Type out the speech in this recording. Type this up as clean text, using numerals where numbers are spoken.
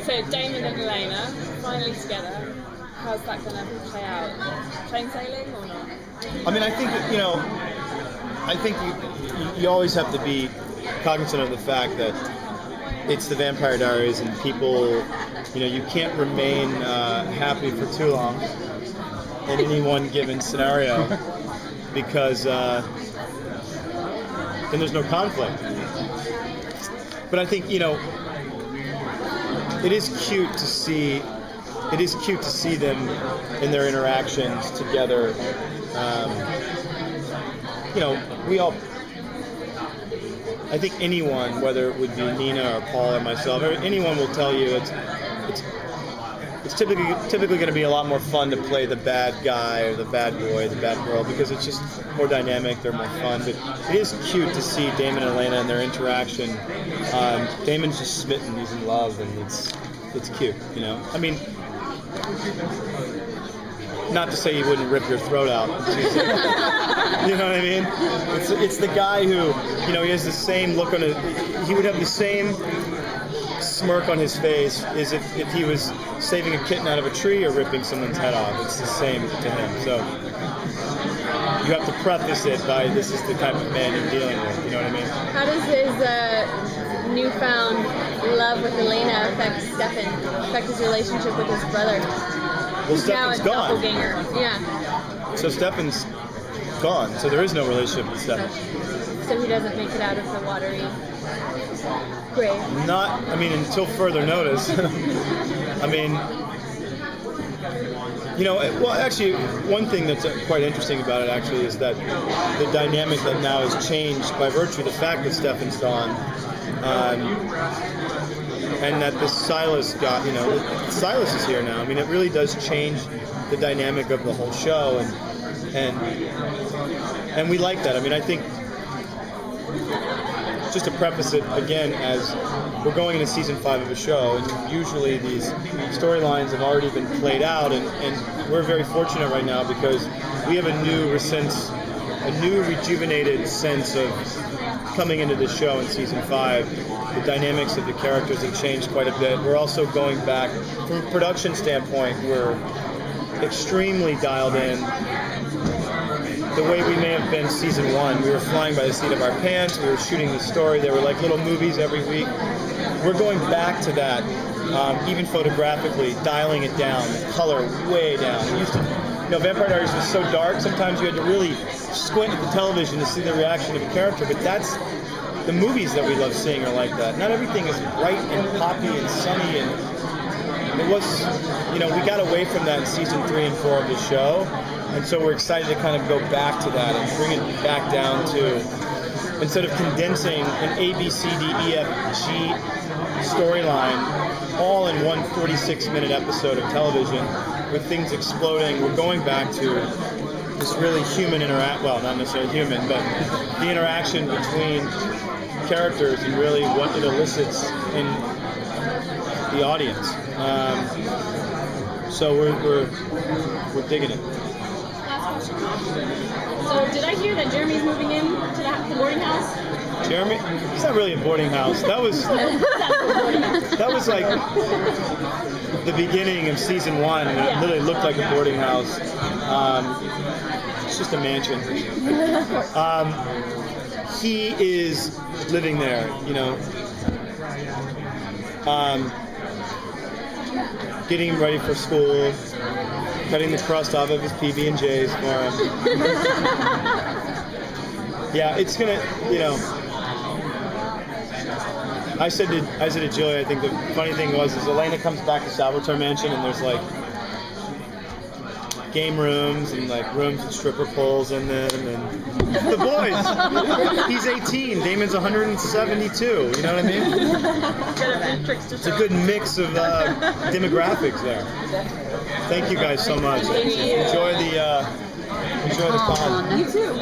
So Damon and Elena finally together. How's that going to play out? Plain sailing or not? I mean, I think that, I think you always have to be cognizant of the fact that it's the Vampire Diaries and people, you can't remain happy for too long in any one given scenario because then there's no conflict. But I think, it is cute to see them in their interactions together. I think anyone, whether it would be Nina or Paul or myself, or anyone will tell you it's typically going to be a lot more fun to play the bad guy or the bad boy, the bad girl, because it's just more dynamic, they're more fun. But it is cute to see Damon and Elena and their interaction. Damon's just smitten, he's in love, and it's cute, I mean, not to say he wouldn't rip your throat out. You know what I mean? It's the guy who, he has the same look on he would have the same smirk on his face as if he was saving a kitten out of a tree or ripping someone's head off. It's the same to him. So you have to preface it by this is the type of man you're dealing with. You know what I mean? How does his newfound love with Elena affect his relationship with his brother? Well, Stefan's gone. Yeah. So Stefan's gone. So there is no relationship with Stefan. So he doesn't make it out of the watery grave. Until further notice. Well, actually, one thing that's quite interesting about it, actually, is that the dynamic that now has changed by virtue of the fact that Stefan's gone, and that the Silas Silas is here now. I mean, it really does change the dynamic of the whole show, and we like that. I mean, I think, just to preface it again, as we're going into season 5 of a show, and usually these storylines have already been played out, and we're very fortunate right now because we have a new rejuvenated sense of coming into the show in season 5. The dynamics of the characters have changed quite a bit. We're also going back, from a production standpoint, we're extremely dialed in. The way we may have been season 1, we were flying by the seat of our pants, we were shooting the story, there were like little movies every week. We're going back to that, even photographically, dialing it down, the color way down. It used to, Vampire Diaries was so dark, sometimes you had to really squint at the television to see the reaction of a character, but that's the movies that we love seeing are like that. Not everything is bright and poppy and sunny, and it was, we got away from that in season 3 and 4 of the show, and so we're excited to kind of go back to that and bring it back down to, instead of condensing an A, B, C, D, E, F, G storyline all in one 46-minute episode of television with things exploding, we're going back to this really human well, not necessarily human, but the interaction between characters and really what it elicits in the audience. So we're digging it. So did I hear that Jeremy's moving in to the boarding house? Jeremy? It's not really a boarding house. That was like the beginning of season 1, and it literally looked like a boarding house. It's just a mansion. He is living there, getting him ready for school, cutting the crust off of his PB&Js for him. Yeah, it's gonna, I said to Julie, I think the funny thing is Elena comes back to Salvatore Mansion and there's like game rooms and like rooms with stripper poles in them, and the boys. He's 18, Damon's 172. You know what I mean? It's a good mix of demographics there. Thank you guys so much. Enjoy the con. You too.